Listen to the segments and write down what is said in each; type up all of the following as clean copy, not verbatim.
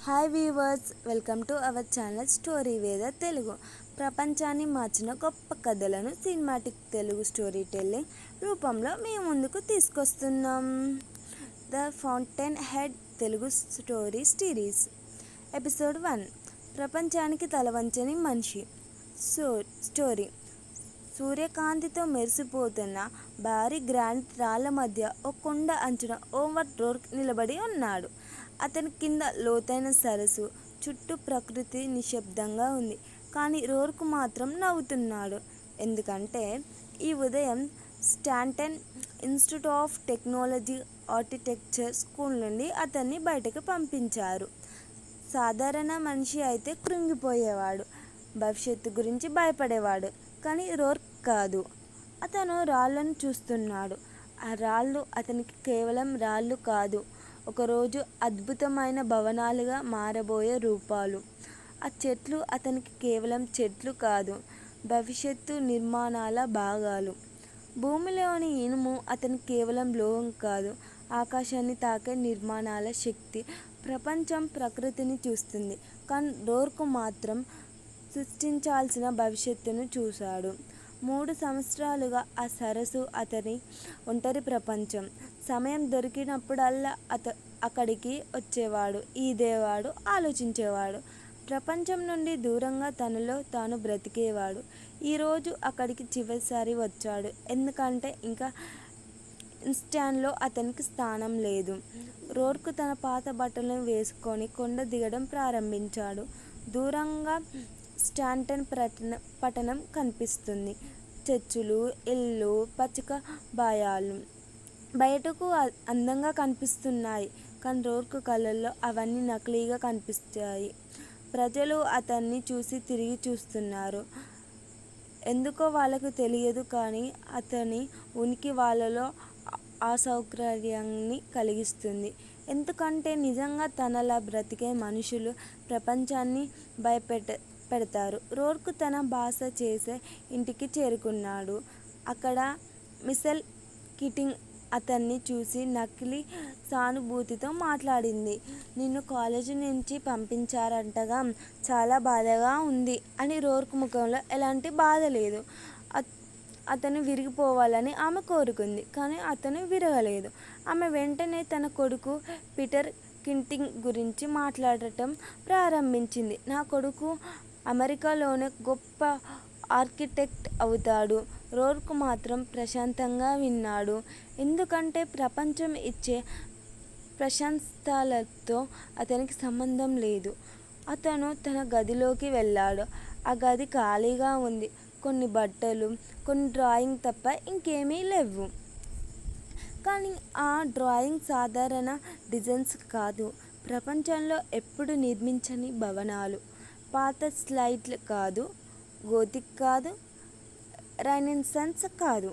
Hi viewers, welcome to our channel story వేద తెలుగు. ప్రపంచాన్ని మార్చిన గొప్ప కథలను సినిమాటిక్ తెలుగు స్టోరీ టెల్లింగ్ రూపంలో మీ ముందుకు తీసుకొస్తున్నాం. The fountain head Telugu story series episode 1, ప్రపంచానికి తలవంచని మనిషి. స్టోరీ. సూర్యకాంతితో మెరిసిపోతున్న భారీ గ్రానైట్ రాళ్ల మధ్య ఒక కొండ అంచున ఓవర్ రోర్క్ నిలబడి ఉన్నాడు. అతని కింద లోతైన సరస్సు, చుట్టూ ప్రకృతి నిశ్శబ్దంగా ఉంది. కానీ రోర్క్ మాత్రం నవ్వుతున్నాడు. ఎందుకంటే ఈ ఉదయం Staunton institute of technology architecture school నుండి అతన్ని బయటకు పంపించారు. సాధారణ మనిషి అయితే కృంగిపోయేవాడు, భవిష్యత్తు గురించి భయపడేవాడు. కానీ రోర్క్ కాదు. అతను రాళ్లను చూస్తున్నాడు. ఆ రాళ్ళు అతనికి కేవలం రాళ్ళు కాదు, ఒకరోజు అద్భుతమైన భవనాలుగా మారబోయే రూపాలు. ఆ చెట్లు అతనికి కేవలం చెట్లు కాదు, భవిష్యత్తు నిర్మాణాల భాగాలు. భూమిలోని ఇనుము అతనికి కేవలం లోహం కాదు, ఆకాశాన్ని తాకే నిర్మాణాల శక్తి. ప్రపంచం ప్రకృతిని చూస్తుంది, కానీ రోర్క్ మాత్రం సృష్టించాల్సిన భవిష్యత్తును చూశాడు. 3 సంవత్సరాలుగా ఆ సరస్సు అతని ఒంటరి ప్రపంచం. సమయం దొరికినప్పుడల్లా అక్కడికి వచ్చేవాడు, ఈదేవాడు, ఆలోచించేవాడు. ప్రపంచం నుండి దూరంగా తనలో తాను బ్రతికేవాడు. ఈరోజు అక్కడికి చివరిసారి వచ్చాడు, ఎందుకంటే ఇంకా ఇన్స్టాన్లో అతనికి స్థానం లేదు. రోర్క్ తన పాత బట్టలను వేసుకొని కొండ దిగడం ప్రారంభించాడు. దూరంగా స్టాంటన్ పట్టణం కనిపిస్తుంది. చర్చులు, ఇళ్ళు, పచ్చిక బాయాలు బయటకు అందంగా కనిపిస్తున్నాయి. కానీ రోర్క్ కళ్ళల్లో అవన్నీ నకిలీగా కనిపిస్తాయి. ప్రజలు అతన్ని చూసి తిరిగి చూస్తున్నారు. ఎందుకో వాళ్ళకు తెలియదు, కానీ అతని ఉనికి వాళ్ళలో అసౌకర్యాన్ని కలిగిస్తుంది. ఎందుకంటే నిజంగా తనలా బ్రతికే మనుషులు ప్రపంచాన్ని భయపెడతారు. రోర్క్ తన భాష చేసే ఇంటికి చేరుకున్నాడు. అక్కడ మిసెల్ కీటింగ్ అతన్ని చూసి నకిలీ సానుభూతితో మాట్లాడింది. నిన్ను కాలేజీ నుంచి పంపించారంటగా, చాలా బాధగా ఉంది అని. రోర్క్ ముఖంలో ఎలాంటి బాధ లేదు. అతను విరిగిపోవాలని ఆమె కోరుకుంది, కానీ అతను విరగలేదు. ఆమె వెంటనే తన కొడుకు పీటర్ కీటింగ్ గురించి మాట్లాడటం ప్రారంభించింది. నా కొడుకు అమెరికాలోనే గొప్ప ఆర్కిటెక్ట్ అవుతాడు. రోర్క్ మాత్రం ప్రశాంతంగా విన్నాడు, ఎందుకంటే ప్రపంచం ఇచ్చే ప్రశంసలతో అతనికి సంబంధం లేదు. అతను తన గదిలోకి వెళ్ళాడు. ఆ గది ఖాళీగా ఉంది. కొన్ని బట్టలు, కొన్ని డ్రాయింగ్ తప్ప ఇంకేమీ లేవు. కానీ ఆ డ్రాయింగ్ సాధారణ డిజైన్స్ కాదు. ప్రపంచంలో ఎప్పుడు నిర్మించని భవనాలు. పాత స్లైడ్లు కాదు, గోతిక్ కాదు, రెనెసాన్స్ కాదు.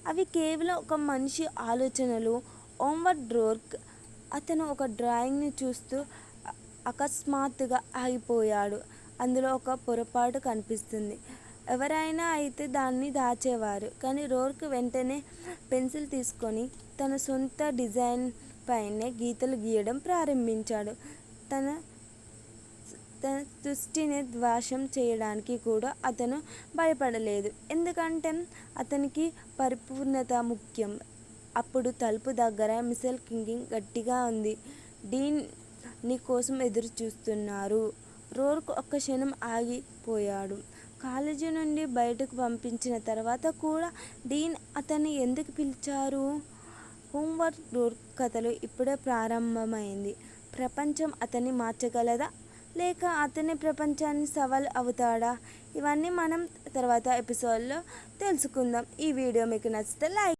అవి కేవలం ఒక మనిషి ఆలోచనలు. ఓవర్ రోర్క్ అతను ఒక డ్రాయింగ్ని చూస్తూ అకస్మాత్తుగా ఆగిపోయాడు. అందులో ఒక పొరపాటు కనిపిస్తుంది. ఎవరైనా అయితే దాన్ని దాచేవారు, కానీ రోర్క్ వెంటనే పెన్సిల్ తీసుకొని తన సొంత డిజైన్ పైనే గీతలు గీయడం ప్రారంభించాడు. తన సృష్టిని ధ్వంసం చేయడానికి కూడా అతను భయపడలేదు, ఎందుకంటే అతనికి పరిపూర్ణత ముఖ్యం. అప్పుడు తలుపు దగ్గర మిసెల్ కీటింగ్ గట్టిగా ఉంది. డీన్ నీ కోసం ఎదురు చూస్తున్నారు. రోర్క్ ఒక్క క్షణం ఆగిపోయాడు. కాలేజీ నుండి బయటకు పంపించిన తర్వాత కూడా డీన్ అతన్ని ఎందుకు పిలిచారు? ఓవర్ రోర్క్ కథలు ఇప్పుడే ప్రారంభమైంది. ప్రపంచం అతన్ని మార్చగలదా, లేక అతని ప్రపంచాన్ని సవాల్ అవుతాడా? ఇవన్నీ మనం తర్వాత ఎపిసోడ్లో తెలుసుకుందాం. ఈ వీడియో మీకు నచ్చితే లైక్